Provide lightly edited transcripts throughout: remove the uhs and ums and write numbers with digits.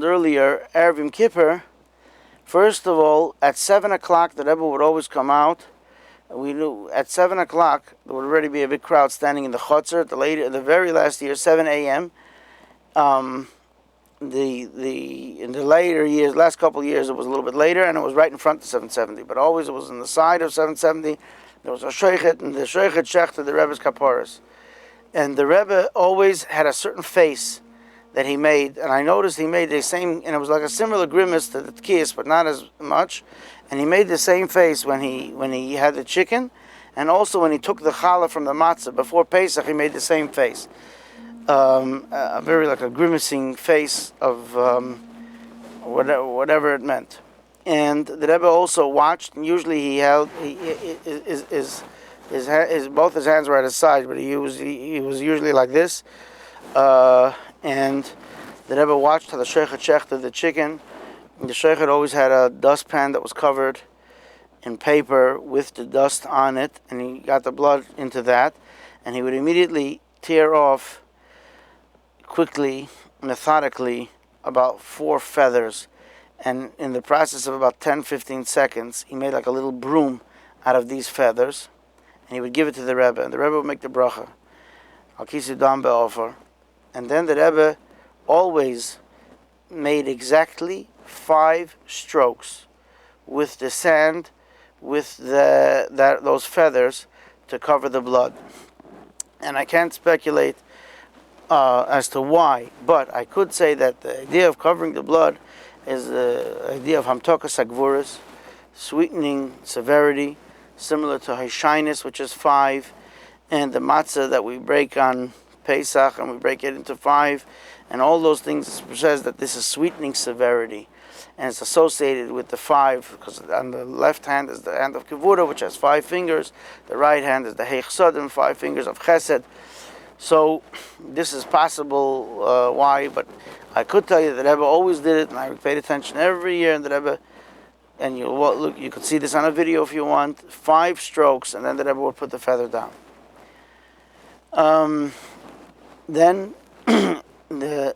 earlier, Erev Yom Kippur, first of all, at 7 o'clock, the Rebbe would always come out. We knew at 7 o'clock, there would already be a big crowd standing in the chutzner. The very last year, 7 a.m. In the later years, last couple of years, it was a little bit later, and it was right in front of 770. But always it was on the side of 770. There was a sheichet, and the sheichet shechted the Rebbe's kaparas. And the Rebbe always had a certain face that he made, and I noticed he made the same, and it was like a similar grimace to the tkiyas, but not as much. And he made the same face when he had the chicken, and also when he took the challah from the matzah before Pesach, he made the same face, a very like a grimacing face of whatever it meant. And the Rebbe also watched, and usually he held both his hands were at his side, but he was usually like this. And the Rebbe watched how the sheichet shechted the chicken. And the sheichet always had a dustpan that was covered in paper with the dust on it, and he got the blood into that, and he would immediately tear off quickly, methodically, about 4 feathers. And in the process of about 10-15 seconds, he made like a little broom out of these feathers, and he would give it to the Rebbe, and the Rebbe would make the bracha, Al Kisu Dam Be'ofer. And then the Rebbe always made exactly 5 strokes with the sand, with those feathers to cover the blood. And I can't speculate as to why, but I could say that the idea of covering the blood is the idea of hamtokas agvuras, sweetening severity, similar to Haishainis, which is 5, and the matzah that we break on Pesach, and we break it into 5, and all those things says that this is sweetening severity, and it's associated with the 5, because on the left hand is the hand of Kivura, which has 5 fingers, the right hand is the Heich Sodim, 5 fingers of Chesed. So this is possible why, but I could tell you that the Rebbe always did it, and I paid attention every year, and the Rebbe, and you could see this on a video if you want, 5 strokes, and then the Rebbe would put the feather down. Then the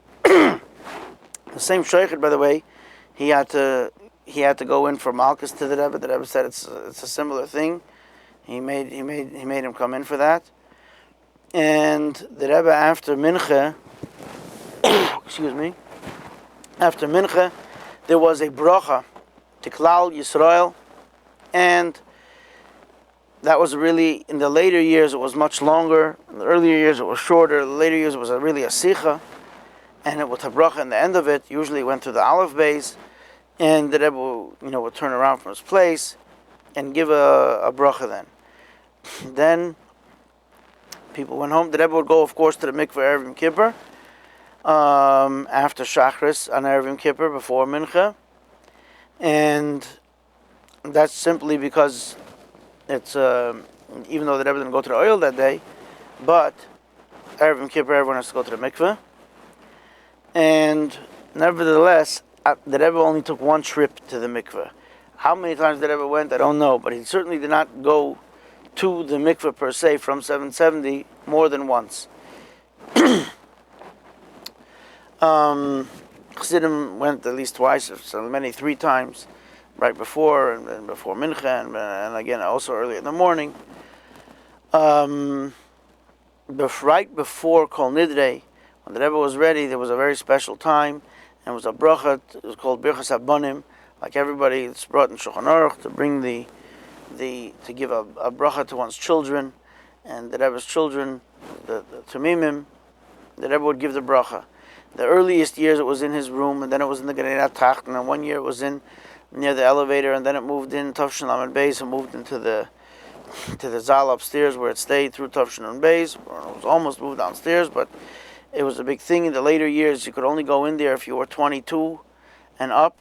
same sheichet, by the way, he had to go in for Malchus to the Rebbe. The Rebbe said it's a similar thing. He made him come in for that. And the Rebbe after Mincha, after Mincha, there was a bracha to Klal Yisrael, and that was really, in the later years it was much longer. In the earlier years it was shorter. In the later years it was really a sicha, and it was a bracha in the end of it. Usually it went to the Aleph base, and the Rebbe would turn around from his place and give a bracha then. Then people went home. The Rebbe would go, of course, to the mikveh Erev Yom Kippur, after Shachris on Erev Yom Kippur, before Mincha, and that's simply because it's even though the Rebbe didn't go to the oil that day, but Erev Yom Kippur everyone has to go to the mikveh, and nevertheless the Rebbe only took 1 trip to the mikveh. How many times the Rebbe went, I don't know, but he certainly did not go to the mikveh per se from 770 more than once. Chassidim went at least twice, so many 3 times, right before and before Mincha, and again also early in the morning. Right before Kol Nidrei, when the Rebbe was ready, there was a very special time, and it was a bracha. It was called Birchas Abonim, like everybody. It's brought in Shulchan Aruch to bring to give a bracha to one's children, and the Rebbe's children, the Tamimim, the Rebbe would give the bracha. The earliest years it was in his room, and then it was in the Ganei Tacht, and then 1 year it was near the elevator, and then it moved in Tavshin Lamed Beis and moved into the Zal upstairs, where it stayed through Tavshin Lamed Beis, or it was almost moved downstairs, but it was a big thing in the later years. You could only go in there if you were 22 and up,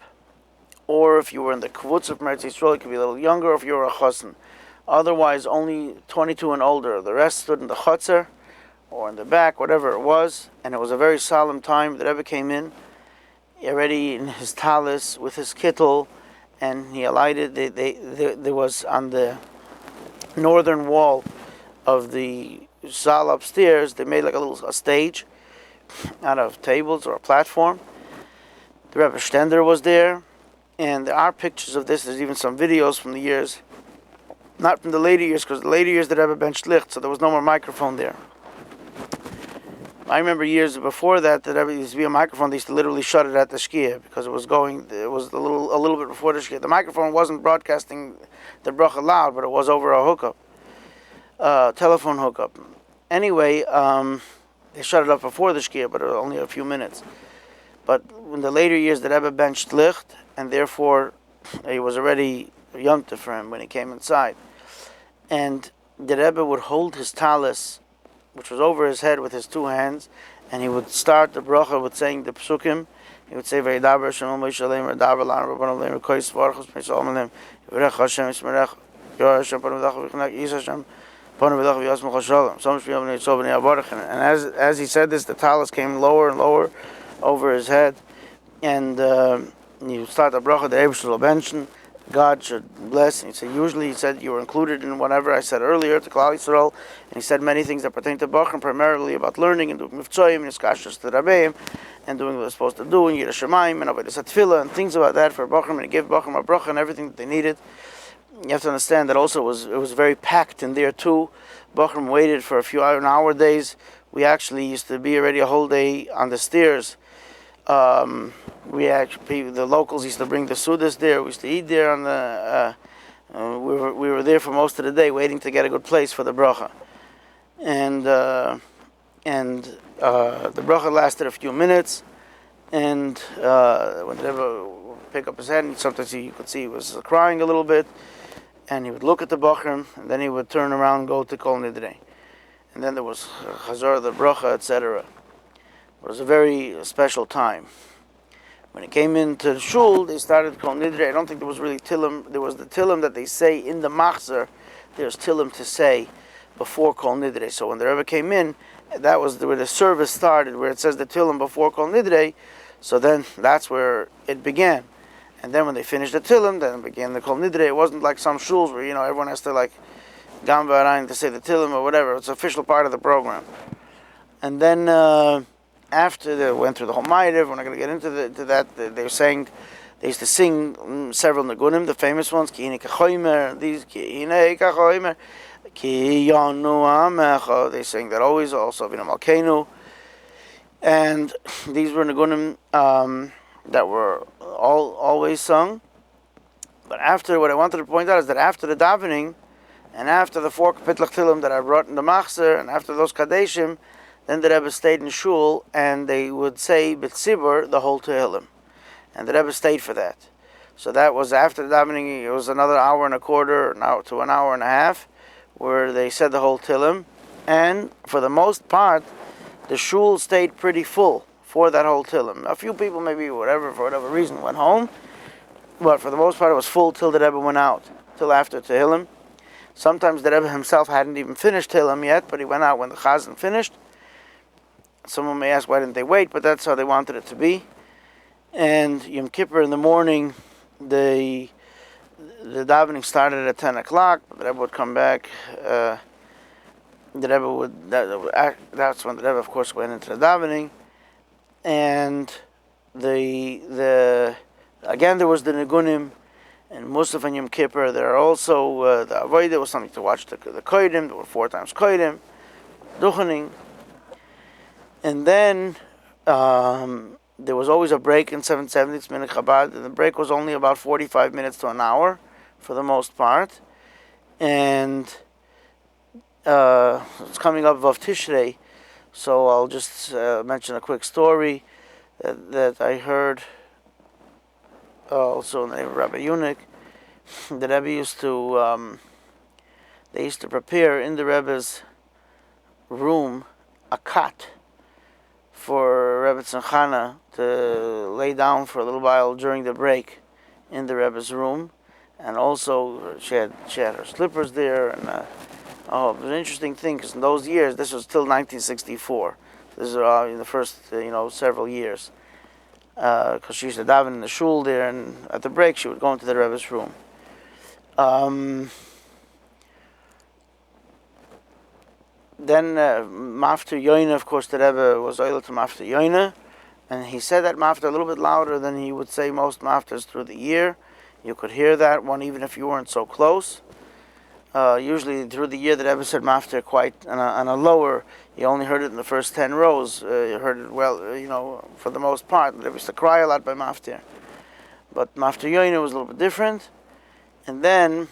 or if you were in the Kvutz of Meretz Yisrael, you could be a little younger, or if you were a Chassan. Otherwise, only 22 and older. The rest stood in the Chutzner, or in the back, whatever it was, and it was a very solemn time. The Rebbe came in, already in his talis, with his kittel, and he alighted. There was on the northern wall of the Zal upstairs, they made like a stage out of tables or a platform. The Rebbe Stender was there, and there are pictures of this. There's even some videos from the years, not from the later years, because the later years the Rebbe benched licht, so there was no more microphone there. I remember years before that there used to be a microphone. They used to literally shut it at the shkia because it was a little bit before the shkia. The microphone wasn't broadcasting the bracha loud, but it was over a hookup, telephone hookup. Anyway, they shut it up before the shkia, but it was only a few minutes. But in the later years, the Rebbe benched licht, and therefore it was already yomtiv for him when he came inside. And the Rebbe would hold his talis, which was over his head, with his two hands, and he would start the bracha with saying the psukim. He would say, "V'yidaber Shalom Yishalem, V'yidaber Lanu Rabban Olam, V'koyis V'archos V'yishalom Olam, V'yirech Hashem Yismerech, Yor Hashem Panu V'dach V'yichnak Yis Hashem Panu V'dach V'yasmach Shalom." So much V'yom Yitzov B'nei Avarach. And as he said this, the talis came lower and lower over his head, and he would start the bracha. The Rebbe will mention, God should bless. And he said you were included in whatever I said earlier to Klal Yisrael, and he said many things that pertain to Bachram, primarily about learning and doing mivtzoyim and iskashos to Rabbeim, and doing what they're supposed to do, and Yireh Shamayim and avodas tefillah and things about that for Bachram, and he gave Bachram a bracha and everything that they needed. You have to understand that also it was very packed in there too. Bachram waited for a few hour days. We actually used to be already a whole day on the stairs. The locals used to bring the sudas there. We used to eat there on the. We were there for most of the day, waiting to get a good place for the bracha, and the bracha lasted a few minutes, and when the Rebbe would pick up his head, and sometimes you could see he was crying a little bit, and he would look at the bachrim, and then he would turn around and go to Kol Nidrei, and then there was Chazor, the bracha, etc. It was a very special time. When it came into the shul, they started Kol Nidrei. I don't think there was really Tillim. There was the Tillim that they say in the Machzer. There's Tillim to say before Kol Nidrei. So when the Rebbe came in, that was where the service started, where it says the Tillim before Kol Nidrei. So then that's where it began. And then when they finished the Tillim, then began the Kol Nidrei. It wasn't like some shuls where everyone has to Gam V'Arayin to say the Tillim or whatever. It's an official part of the program. And then after they went through the whole Ma'ariv, we're not going to get into that. They were saying, they used to sing several Nagunim, the famous ones, Ki Hine Kachoymer, these, Ki Hine Kachoymer, Ki Yanu Amecha, they sang that always, also Vina Malkeinu. And these were Nagunim that were always sung. But after, what I wanted to point out is that after the davening, and after the 4 Kapitlach Tillim that I brought in the Machzer, and after those Kadeshim, then the Rebbe stayed in shul, and they would say B'tzibur the whole Tehillim, and the Rebbe stayed for that. So that was after the davening. It was another hour and a quarter, now to an hour and a half, where they said the whole Tehillim, and for the most part, the shul stayed pretty full for that whole Tehillim. A few people, maybe for whatever reason, went home, but for the most part, it was full till the Rebbe went out, till after Tehillim. Sometimes the Rebbe himself hadn't even finished Tehillim yet, but he went out when the Chazan finished. Someone may ask, why didn't they wait? But that's how they wanted it to be. And Yom Kippur in the morning, the davening started at 10 o'clock. The Rebbe would come back. That's when the Rebbe, of course, went into the davening. And again, there was the Negunim and Musaf and Yom Kippur. There are also the Avodah was something to watch the Koidim. There were 4 times Koidim, Duchening. And then there was always a break in 770, it's Minhag Chabad, and the break was only about 45 minutes to an hour for the most part. And it's coming up of Tishrei, so I'll just mention a quick story that I heard also in the name of Rabbi Yunik. The Rebbe used to prepare in the Rebbe's room a cot for Rebbe Tzimchana to lay down for a little while during the break in the Rebbe's room, and also she had her slippers there, and it was an interesting thing because in those years, this was till 1964. This is in the first several years, because she used to daven in the shul there, and at the break she would go into the Rebbe's room. Then Mafter Yoina, of course, the Rebbe was oil to Mafter Yoina, And he said that mafta a little bit louder than he would say most maftas through the year. You could hear that one even if you weren't so close. Usually through the year the Rebbe said mafta quite on a lower. You only heard it in the first 10 rows. You heard it well, for the most part. The Rebbe used to cry a lot by mafta. But mafta yoyne was a little bit different. And then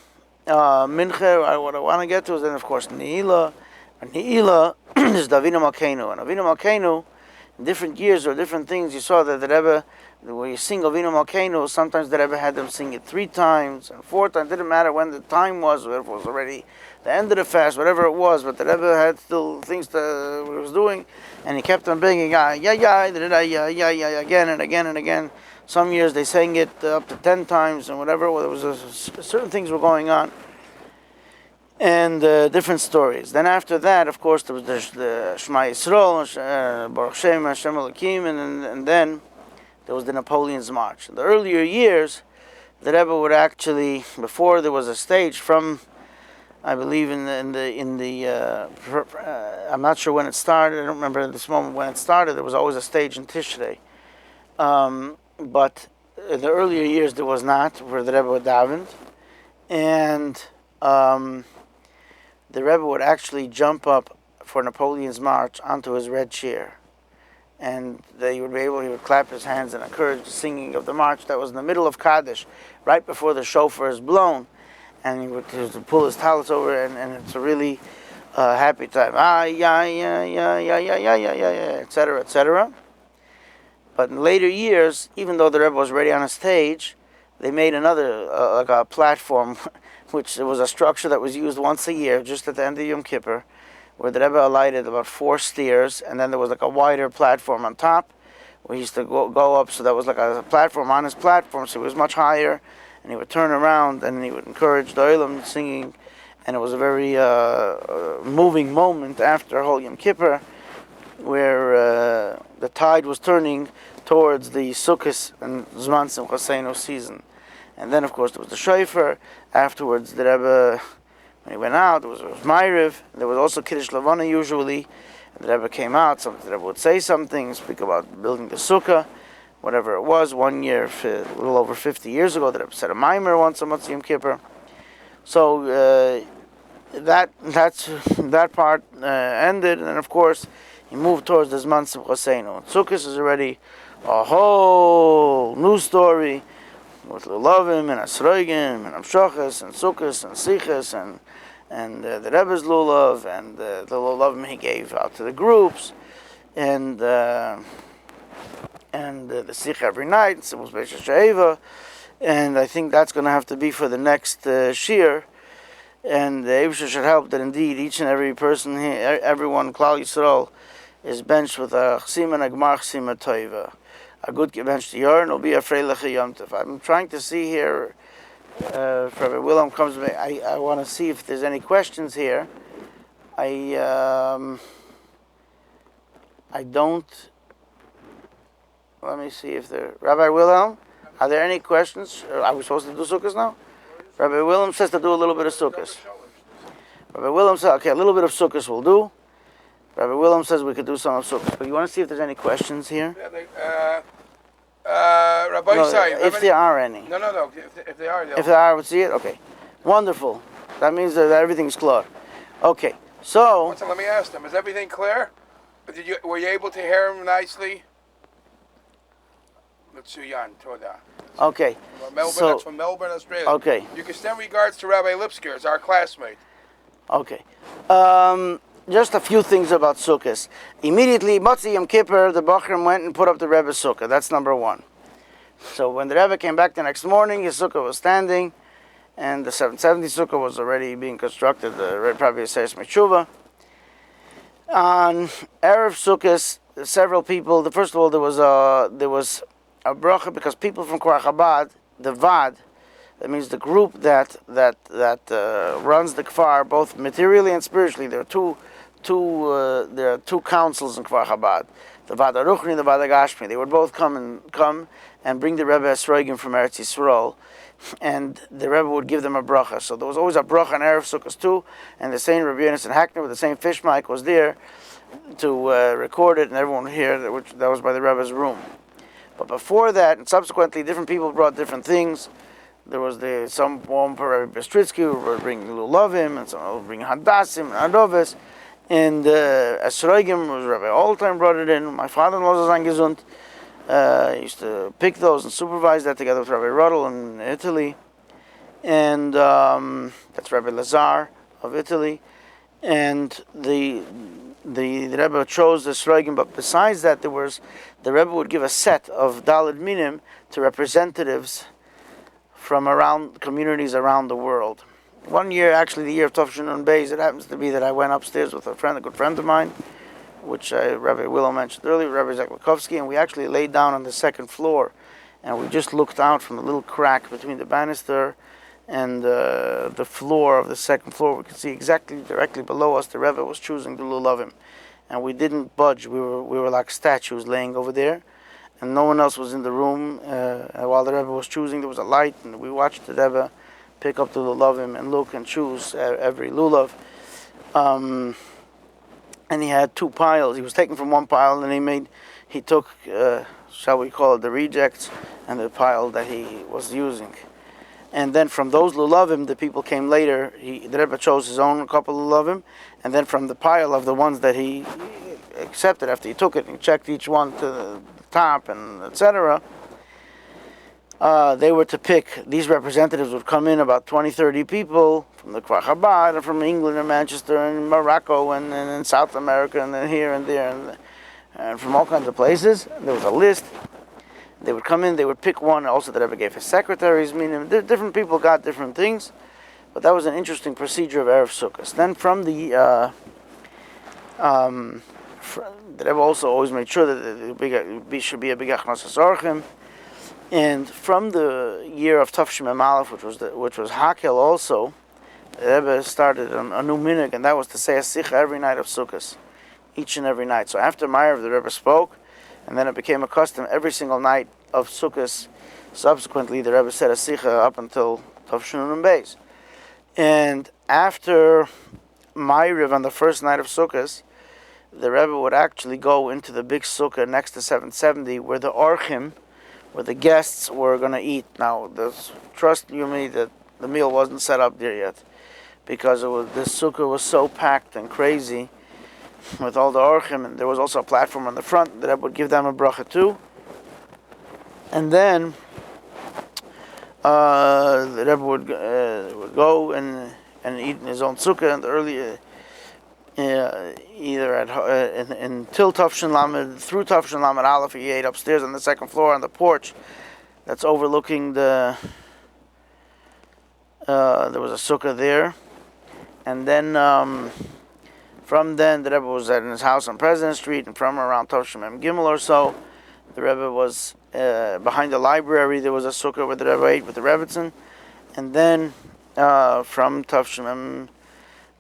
mincha, what I want to get to is then of course ne'ilah. Ne'ilah is Davina Malkeinu. And Avinu Malkeinu, in different years or different things, you saw that the Rebbe, when you sing Avinu Malkeinu, sometimes the Rebbe had them sing it 3 times and 4 times. It didn't matter when the time was, or if it was already the end of the fast, whatever it was, but the Rebbe had still things that he was doing, and he kept on bringing yeah, again and again and again. Some years they sang it up to 10 times and whatever. Well, there was certain things were going on. And different stories. Then after that, of course, there was the Shema Yisrael, Baruch Shem, Hashem Elokim, and then there was the Napoleon's March. In the earlier years, the Rebbe would actually, before there was a stage from, I believe in the I'm not sure when it started. I don't remember at this moment when it started. There was always a stage in Tishrei, but in the earlier years there was not, where the Rebbe would daven, and the Rebbe would actually jump up for Napoleon's March onto his red chair. And he would clap his hands and encourage the singing of the march. That was in the middle of Kaddish, right before the shofar is blown. And he would pull his talis over, and it's a really happy time. Etc., etc. But in later years, even though the Rebbe was already on a stage, they made another, like a platform, which was a structure that was used once a year, just at the end of Yom Kippur, where the Rebbe alighted about 4 stairs, and then there was like a wider platform on top, where he used to go up, so that was like a platform on his platform, so it was much higher, and he would turn around, and he would encourage the Olam singing, and it was a very moving moment after whole Yom Kippur, where the tide was turning towards the Sukkot and Zman Simchas Seinu season. And then, of course, there was the shofar. Afterwards, the Rebbe, when he went out, there was Ma'ariv. There was also Kiddush Levana usually. And the Rebbe came out. The Rebbe would say something, speak about building the sukkah, whatever it was. One year, a little over 50 years ago, the Rebbe said a Maimer once a month, Yom Kippur. So that part ended, and then, of course, he moved towards the Zman Simchas Seinu. Sukkot is already a whole new story, with Lulavim and Asroigim and Amshachas and Sukkos and Sichas and the Rebbe's Lulav and the Lulavim he gave out to the groups and the Sich every night. So it was Beis Sheva, and I think that's going to have to be for the next Shir. And the Eibusha should help that indeed each and every person here, everyone Klal Yisrael, is benched with a Chsim and a Gmar Chsim Toiva. A good bench to yarn will be a Freiliche Yom Tov. I'm trying to see here, if Rabbi Willem comes to me, I want to see if there's any questions here. I don't, let me see if there, Rabbi Willem, are there any questions? Are we supposed to do Sukkos now? Rabbi Willem says to do a little bit of Sukkos. Rabbi Willem says, okay, a little bit of Sukkos will do. Rabbi Willem says we could do some of Sukkot, but you want to see if there's any questions here? Rabbi if there are any. No. If they are, if there are, we'll see it. Okay, wonderful. That means that everything's clear. Okay, so. Let me ask them: is everything clear? Were you able to hear him nicely? Okay. That's from Melbourne, Australia. Okay. You can send regards to Rabbi Lipsker, our classmate. Okay. Just a few things about Sukkot. Immediately, Motzi Yom Kippur, the Bachrim went and put up the Rebbe's Sukkah. That's number one. So when the Rebbe came back the next morning, his Sukkah was standing, and the 770 Sukkah was already being constructed, probably a Seis Metshuva. On Erev Sukkot, several people, first of all, there was a bracha, because people from Kfar Chabad, the Vad, that means the group that runs the Kfar, both materially and spiritually. There are two councils in Kfar Chabad, the Vad Aruchni and the Vad Agashmi. They would both come and bring the Rebbe Esroigim from Eretz Yisrael, and the Rebbe would give them a bracha. So there was always a bracha on Erev Sukkot too, and the same Rabbi Yonasan Hackner with the same fish mic was there, record it, and everyone would hear it, that was by the Rebbe's room. But before that, and subsequently, different people brought different things. There was one for Rabbi Bistritsky who would bring Lulavim, and some would bring Hadassim and Adovis. And Esroigim was Rabbi Oldtime brought it in. My father-in-law was Gesund. Used to pick those and supervise that together with Rabbi Ruddle in Italy. And that's Rabbi Lazar of Italy. And the Rebbe chose the Esroigim, but besides that, the Rebbe would give a set of Daled Minim to representatives from around communities around the world. One year, actually the year of Tavshin Beis, it happens to be that I went upstairs with a good friend of mine, which Rabbi Willow mentioned earlier, Rabbi Zaklikovsky, and we actually laid down on the second floor, and we just looked out from the little crack between the banister and the floor of the second floor. We could see exactly directly below us the Rebbe was choosing the Lulavim, and we didn't budge. We were like statues laying over there, and no one else was in the room. While the Rebbe was choosing, there was a light, and we watched the Rebbe pick up the Lulavim and look and choose every Lulav. And he had two piles. He was taking from one pile, and he took, shall we call it, the rejects, and the pile that he was using. And then from those Lulavim, the people came later. The Rebbe chose his own couple Lulavim, and then from the pile of the ones that he accepted after he took it, and checked each one to the top, and etc., they were to pick, these representatives would come in, about 20, 30 people from the Kfar Chabad, and from England and Manchester and Morocco and in South America and then here and there and from all kinds of places. There was a list. They would come in, they would pick one. Also the Rebbe gave his secretaries, meaning different people got different things. But that was an interesting procedure of Erev Sukkot. Then from the Rebbe also always made sure that it should be a big achnosas orchim. And from the year of Tavshim Mem Aleph, which was Hakel also, the Rebbe started a new minhag, and that was to say a sicha every night of Sukkot, each and every night. So after Ma'ariv, the Rebbe spoke, and then it became a custom every single night of Sukkot. Subsequently, the Rebbe said a sicha up until Tavshim Mem Beis. And after Ma'ariv on the first night of Sukkot, the Rebbe would actually go into the big sukkah next to 770, where the orchim, where the guests were going to eat. Now, trust you me that the meal wasn't set up there yet, because the sukkah was so packed and crazy with all the orchim, and there was also a platform on the front that I would give them a bracha too. And then the Rebbe would go and eat in his own sukkah, and either until Tavshin Lamed, through Tavshin Lamed Aleph, he ate upstairs on the second floor on the porch that's overlooking there was a sukkah there. And then from then the Rebbe was at his house on President Street, and from around Tavshin Mem Gimel or so, the Rebbe was behind the library. There was a sukkah where the Rebbe ate with the Rebbitzin. And then from Tavshin Mem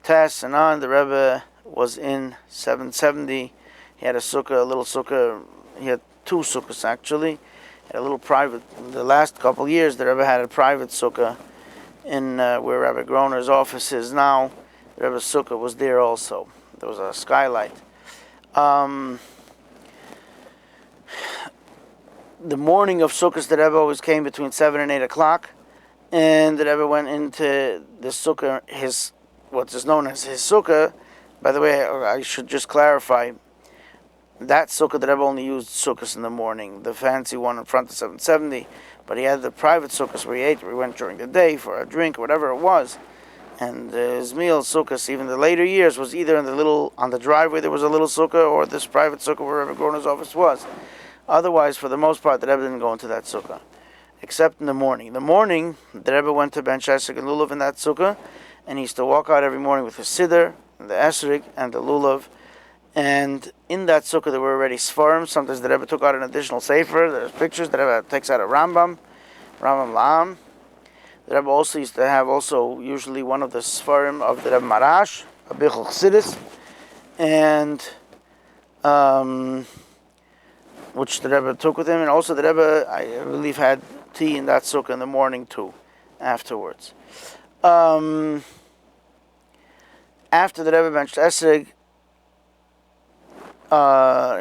Tes and on, the Rebbe was in 770. He had a sukkah, a little sukkah. He had two sukkahs actually. He had a little private. In the last couple of years, the Rebbe had a private sukkah in where Rabbi Groner's office is now. The Rebbe's sukkah was there also. There was a skylight. The morning of Sukkot, the Rebbe always came between 7 and 8 o'clock, and the Rebbe went into the sukkah, what is known as his sukkah. By the way, I should just clarify, that sukkah, the Rebbe only used sukkahs in the morning, the fancy one in front of 770, but he had the private sukkahs where he ate, where he went during the day for a drink, whatever it was. And his meal, sukkahs, even the later years, was either on the driveway there was a little sukkah, or this private sukkah where Rebbe Groner's office was. Otherwise, for the most part, the Rebbe didn't go into that sukkah, except in the morning. In the morning, the Rebbe went to Ben Shesek and Lulav in that sukkah, and he used to walk out every morning with his siddur, and the esrig, and the lulav. And in that sukkah there were already svarim. Sometimes the Rebbe took out an additional sefer. There's pictures. The Rebbe takes out a Rambam La'am. The Rebbe also used to have usually one of the svarim of the Rebbe Marash, a Bichel Chassidus, and which the Rebbe took with him. And also the Rebbe, I believe, had tea in that sukkah in the morning too, afterwards. After the Rebbe benched Esrig,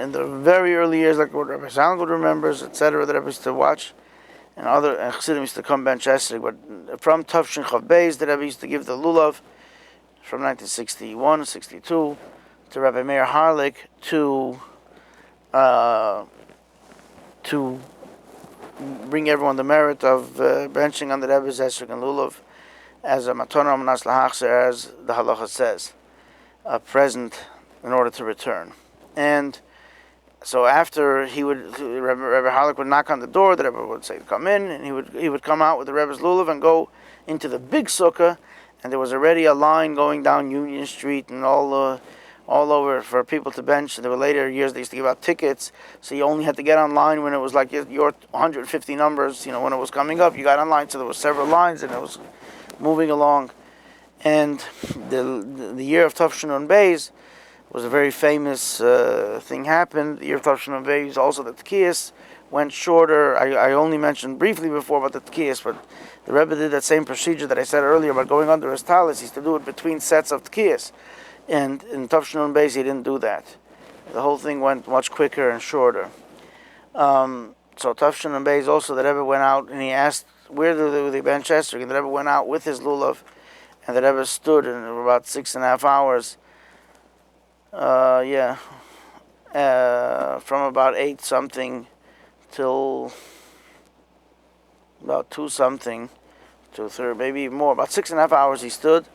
in the very early years, like what Rabbi Zalman remembers, etc., that Rebbe used to watch, and other Chassidim used to come bench esrog. But from Tavshin Chav Beis, the Rebbe used to give the lulav from 1961, 62, to Rabbi Meir Harlik to bring everyone the merit of benching on the Rebbe's esrog and lulav as a matona manas lahachzer, as the halacha says, a present in order to return. And so after Rebbe Harlik would knock on the door, the Rebbe would say, "Come in," and he would come out with the Rebbe's lulav and go into the big sukkah, and there was already a line going down Union Street and all over for people to bench. And there were later years they used to give out tickets, so you only had to get online when it was like your 150 numbers. When it was coming up, you got online, so there was several lines, and it was moving along. And the year of Tavshin Nun Beis was a very famous thing happened. The year of Tavshin Nun Beis, also the Tkiyas went shorter. I only mentioned briefly before about the Tkiyas, but the Rebbe did that same procedure that I said earlier about going under his talis. He used to do it between sets of Tkiyas. And in Tavshin Nun Beis, he didn't do that. The whole thing went much quicker and shorter. So Tavshin Nun Beis also, the Rebbe went out and he asked, where do they bench esrog? And the Rebbe went out with his lulav, and the Rebbe stood in about 6.5 hours. From about 8 something till about 2 something, 2:30, maybe even more. About 6.5 hours he stood,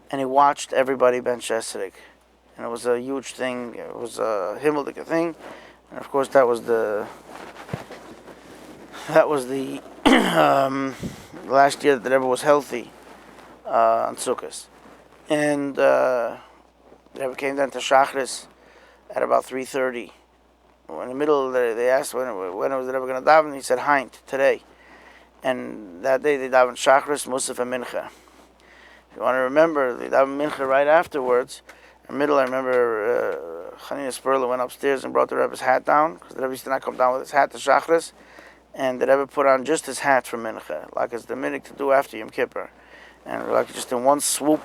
and he watched everybody bench esrog, and it was a huge thing. It was a himmeldige thing, and of course that was the last year that the Rebbe was healthy on Sukkot, and the Rebbe came down to Shachris at about 3:30. In the middle, they asked when was the Rebbe going to daven. He said, "Heint, today." And that day they davened Shachris, Musaf, and Mincha. If you want to remember, they davened Mincha right afterwards. In the middle, I remember Chanina Sperla went upstairs and brought the Rebbe's hat down, because the Rebbe used to not come down with his hat to Shachris, and the Rebbe put on just his hat for Mincha, like it's the minhag to do after Yom Kippur. And like just in one swoop,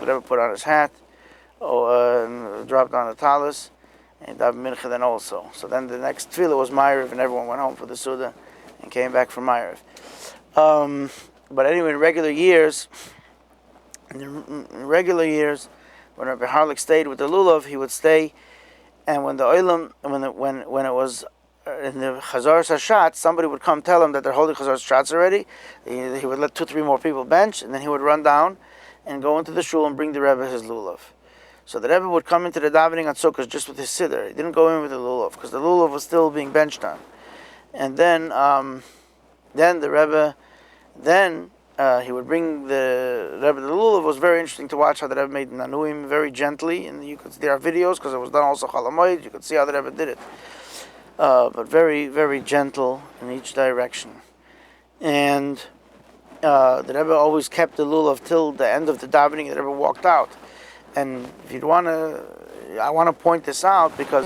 the Rebbe put on his hat, and dropped on the talis, and davened Mincha then also. So then the next tefillah was Ma'ariv, and everyone went home for the Suda and came back from Ma'ariv. But anyway, in regular years, when Rabbi Harlik stayed with the lulav, he would stay, and when the oilam, when it was in the Chazar Sashat, somebody would come tell him that they're holding Chazar Sashat already. He would let 2-3 more people bench, and then he would run down and go into the shul and bring the Rebbe his lulav. So the Rebbe would come into the davening on Sukkot just with his siddur. He didn't go in with the lulav because the lulav was still being benched on. And then the Rebbe, he would bring the Rebbe. The lulav was very interesting to watch how the Rebbe made nanuim very gently, and there are videos because it was done also chalamoid. You could see how the Rebbe did it, but very, very gentle in each direction. And the Rebbe always kept the lulav till the end of the davening. The Rebbe walked out, and if you'd want to, I want to point this out because